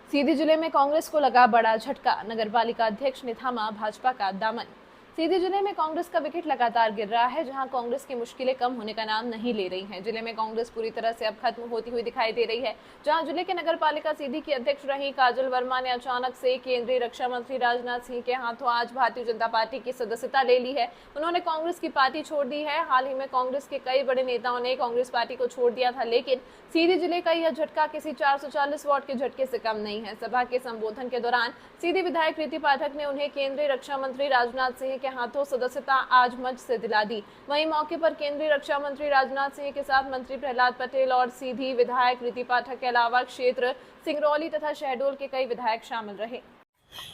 सीधी जिले में कांग्रेस को लगा बड़ा झटका, नगरपालिका अध्यक्ष ने थामा भाजपा का दामन। सीधी जिले में कांग्रेस का विकेट लगातार गिर रहा है, जहां कांग्रेस की मुश्किलें कम होने का नाम नहीं ले रही हैं। जिले में कांग्रेस पूरी तरह से अब खत्म होती हुई दिखाई दे रही है, जहां जिले के नगरपालिका सीधी की अध्यक्ष रही काजल वर्मा ने अचानक से केंद्रीय रक्षा मंत्री राजनाथ सिंह के हाथों आज भारतीय जनता पार्टी की सदस्यता ले ली है। उन्होंने कांग्रेस की पार्टी छोड़ दी है। हाल ही में कांग्रेस के कई बड़े नेताओं ने कांग्रेस पार्टी को छोड़ दिया था, लेकिन सीधी जिले का यह झटका किसी 440 वोट के झटके से कम नहीं है। सभा के संबोधन के दौरान सीधी विधायक रीति पाठक ने उन्हें केंद्रीय रक्षा मंत्री राजनाथ सिंह के हाथों सदस्यता आज मंच से दिला दी। वहीं मौके पर केंद्रीय रक्षा मंत्री राजनाथ सिंह के साथ मंत्री प्रहलाद पटेल और सीधी विधायक रीति पाठक के अलावा क्षेत्र सिंगरौली तथा शहडोल के कई विधायक शामिल रहे।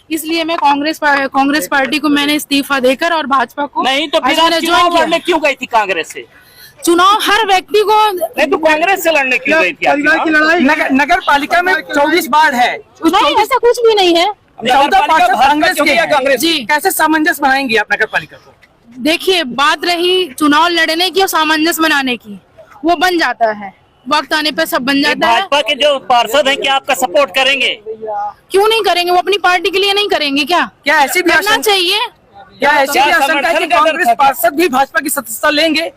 इसलिए मैं कांग्रेस पार्टी को मैंने इस्तीफा देकर और भाजपा को नहीं तो फिर आप चुनाव लड़ने क्यों गई थी कांग्रेस से? चुनाव हर व्यक्ति को नहीं तो कांग्रेस से लड़ने क्यों गई थी? परिवार की लड़ाई नगर पालिका में 24 वार्ड है, नहीं, ऐसा कुछ भी नहीं है। 14 पार्षद कांग्रेस के हैं। कांग्रेस जी, कैसे सामंजस्य बनाएंगे आप नगर पालिका को? देखिए, बात रही चुनाव लड़ने की और सामंजस्य बनाने की, वो बन जाता है, वक्त आने पे सब बन जाता है। भाजपा के जो पार्षद हैं क्या आपका सपोर्ट करेंगे? क्यों नहीं करेंगे? वो अपनी पार्टी के लिए नहीं करेंगे क्या? क्या ऐसी भी करना चाहिए। क्या ऐसी भी आशंका है कि कांग्रेस पार्षद भी भाजपा की सदस्यता लेंगे?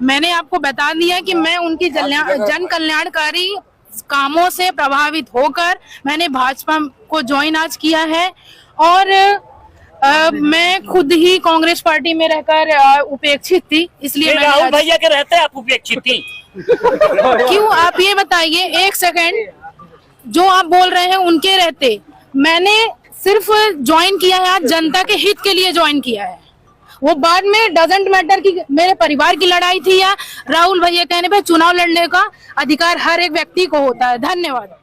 मैंने आपको बता दिया कि मैं उनकी जन कल्याणकारी कामों से प्रभावित होकर मैंने भाजपा को ज्वाइन आज किया है और मैं खुद ही कांग्रेस पार्टी में रहकर उपेक्षित थी, इसलिए राहुल भैया के रहते आप उपेक्षित थी? क्यों? आप ये बताइए, एक सेकंड, जो आप बोल रहे हैं उनके रहते मैंने सिर्फ ज्वाइन किया है, आज जनता के हित के लिए ज्वाइन किया है। वो बाद में डजंट मैटर कि मेरे परिवार की लड़ाई थी या राहुल भैया कहने पे चुनाव लड़ने का अधिकार हर एक व्यक्ति को होता है। धन्यवाद।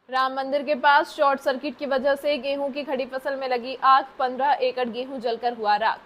राम मंदिर के पास शॉर्ट सर्किट की वजह से गेहूं की खड़ी फसल में लगी आग, 15 एकड़ गेहूं जलकर हुआ राख।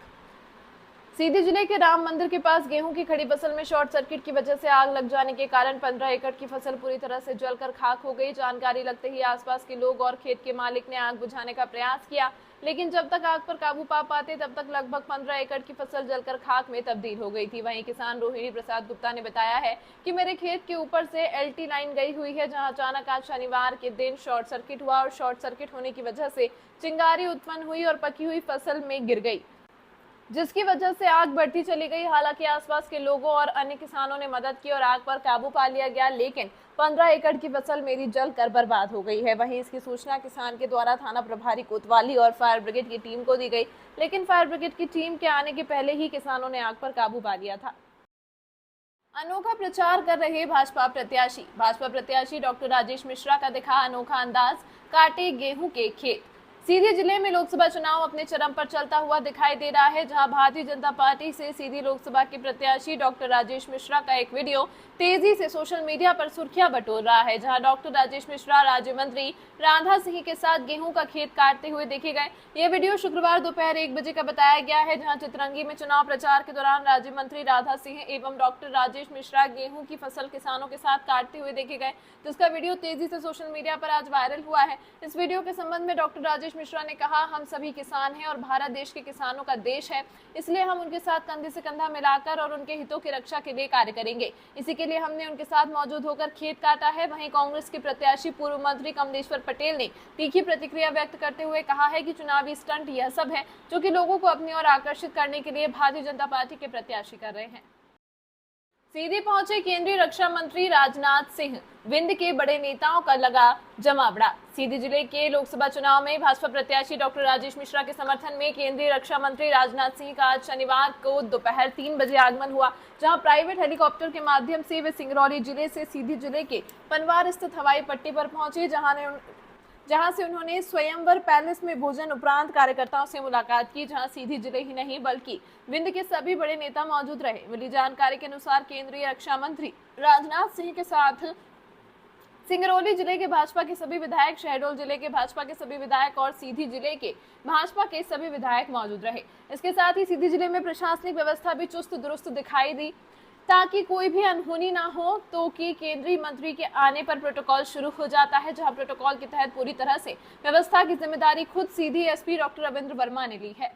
सीधी जिले के राम मंदिर के पास गेहूं की खड़ी फसल में शॉर्ट सर्किट की वजह से आग लग जाने के कारण 15 एकड़ की फसल पूरी तरह से जलकर खाक हो गई। जानकारी लगते ही आसपास के लोग और खेत के मालिक ने आग बुझाने का प्रयास किया, लेकिन जब तक आग पर काबू पा पाते तब तक लगभग 15 एकड़ की फसल जलकर खाक में तब्दील हो गई थी। वहीं किसान रोहिणी प्रसाद गुप्ता ने बताया है कि मेरे खेत के ऊपर से एलटी लाइन गई हुई है, जहां अचानक आज शनिवार के दिन शॉर्ट सर्किट हुआ और शॉर्ट सर्किट होने की वजह से चिंगारी उत्पन्न हुई और पकी हुई फसल में गिर गई, जिसकी वजह से आग बढ़ती चली गई। हालांकि आसपास के लोगों और अन्य किसानों ने मदद की और आग पर काबू पा लिया गया, लेकिन 15 एकड़ की फसल मेरी जलकर बर्बाद हो गई है। वहीं इसकी सूचना किसान के द्वारा थाना प्रभारी कोतवाली और फायर ब्रिगेड की टीम को दी गई, लेकिन फायर ब्रिगेड की टीम के आने के पहले ही किसानों ने आग पर काबू पा लिया था। अनोखा प्रचार कर रहे भाजपा प्रत्याशी डॉक्टर राजेश मिश्रा का दिखा अनोखा अंदाज, काटे गेहूं के खेत। सीधी जिले में लोकसभा चुनाव अपने चरम पर चलता हुआ दिखाई दे रहा है, जहां भारतीय जनता पार्टी से सीधी लोकसभा के प्रत्याशी डॉक्टर राजेश मिश्रा का एक वीडियो तेजी से सोशल मीडिया पर सुर्खियां बटोर रहा है, जहां डॉक्टर राजेश मिश्रा राज्य मंत्री राधा सिंह के साथ गेहूं का खेत काटते हुए देखे गए। यह वीडियो शुक्रवार दोपहर 1 बजे का बताया गया है, जहां चितरंगी में चुनाव प्रचार के दौरान राज्य मंत्री राधा सिंह एवं डॉक्टर राजेश मिश्रा गेहूं की फसल किसानों के साथ काटते हुए देखे गए, जिसका वीडियो तेजी से सोशल मीडिया पर आज वायरल हुआ है। इस वीडियो के संबंध में डॉक्टर राजेश मिश्रा ने कहा, हम सभी किसान हैं और भारत देश के किसानों का देश है, इसलिए हम उनके साथ कंधे से कंधा मिलाकर और उनके हितों की रक्षा के लिए कार्य करेंगे। इसी के लिए हमने उनके साथ मौजूद होकर खेत काटा है। वहीं कांग्रेस के प्रत्याशी पूर्व मंत्री कमलेश्वर पटेल ने तीखी प्रतिक्रिया व्यक्त करते हुए कहा है कि चुनावी स्टंट यह सब है जो कि लोगों को अपनी ओर आकर्षित करने के लिए भारतीय जनता पार्टी के प्रत्याशी कर रहे हैं। सीधी पहुंचे केंद्रीय रक्षा मंत्री राजनाथ सिंह, विंध्य के बड़े नेताओं का लगा जमावड़ा। सीधी जिले के लोकसभा चुनाव में भाजपा प्रत्याशी डॉक्टर राजेश मिश्रा के समर्थन में केंद्रीय रक्षा मंत्री राजनाथ सिंह का आज शनिवार को दोपहर 3 बजे आगमन हुआ, जहां प्राइवेट हेलीकॉप्टर के माध्यम से वे सिंगरौली जिले से सीधी जिले के पनवार स्थित हवाई पट्टी पर पहुंचे, जहां से उन्होंने स्वयंवर पैलेस में भोजन उपरांत कार्यकर्ताओं से मुलाकात की, जहां सीधी जिले ही नहीं बल्कि विंध्य के सभी बड़े नेता मौजूद रहे। मिली जानकारी के अनुसार केंद्रीय रक्षा मंत्री राजनाथ सिंह के साथ सिंगरौली जिले के भाजपा के सभी विधायक, शहडोल जिले के भाजपा के सभी विधायक और सीधी जिले के भाजपा के सभी विधायक मौजूद रहे। इसके साथ ही सीधी जिले में प्रशासनिक व्यवस्था भी चुस्त दुरुस्त दिखाई दी, ताकि कोई भी अनहोनी ना हो। तो कि केंद्रीय मंत्री के आने पर प्रोटोकॉल शुरू हो जाता है, जहां प्रोटोकॉल के तहत पूरी तरह से व्यवस्था की जिम्मेदारी खुद सीधी एसपी डॉक्टर रविंद्र वर्मा ने ली है।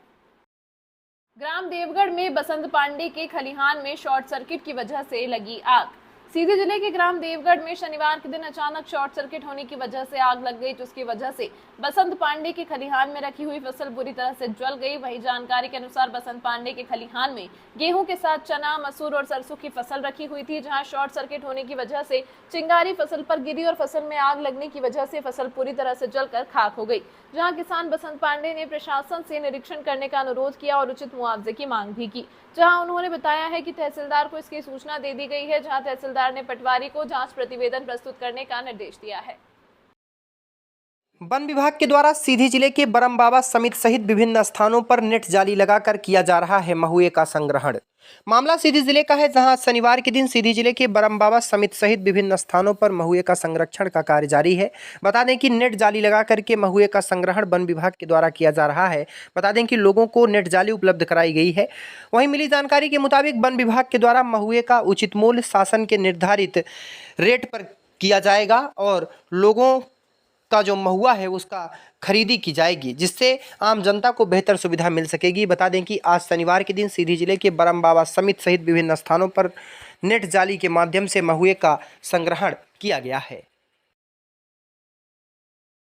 ग्राम देवगढ़ में बसंत पांडे के खलिहान में शॉर्ट सर्किट की वजह से लगी आग। सीधी जिले के ग्राम देवगढ़ में शनिवार के दिन अचानक शॉर्ट सर्किट होने की वजह से आग लग गई, जिसकी वजह से बसंत पांडे के खलिहान में रखी हुई फसल बुरी तरह से जल गई। वहीं जानकारी के अनुसार बसंत पांडे के खलिहान में गेहूं के साथ चना, मसूर और सरसों की फसल रखी हुई थी, जहां शॉर्ट सर्किट होने की वजह से चिंगारी फसल पर गिरी और फसल में आग लगने की वजह से फसल पूरी तरह से जलकर खाक हो गई। जहां किसान बसंत पांडे ने प्रशासन से निरीक्षण करने का अनुरोध किया और उचित मुआवजे की मांग भी की। जहां उन्होंने बताया है कि तहसीलदार को इसकी सूचना दे दी गई है, जहां तहसीलदार ने पटवारी को जांच प्रतिवेदन प्रस्तुत करने का निर्देश दिया है। वन विभाग के द्वारा सीधी जिले के बरमबाबा समिति सहित विभिन्न स्थानों पर नेट जाली लगाकर किया जा रहा है महुए का संग्रहण। मामला सीधी जिले का है, जहां शनिवार के दिन सीधी जिले के बरमबाबा समिति सहित विभिन्न स्थानों पर महुए का संरक्षण का कार्य जारी है। बता दें कि नेट जाली लगा करके महुए का संग्रहण वन विभाग के द्वारा किया जा रहा है। बता दें कि लोगों को नेट जाली उपलब्ध कराई गई है। वहीं मिली जानकारी के मुताबिक वन विभाग के द्वारा महुए का उचित मूल्य शासन के निर्धारित रेट पर किया जाएगा और लोगों का जो महुआ है उसका खरीदी की जाएगी, जिससे आम जनता को बेहतर सुविधा मिल सकेगी। बता दें कि आज शनिवार के दिन सीधी जिले के बरमबाबा समिति सहित विभिन्न स्थानों पर नेट जाली के माध्यम से महुए का संग्रहण किया गया है।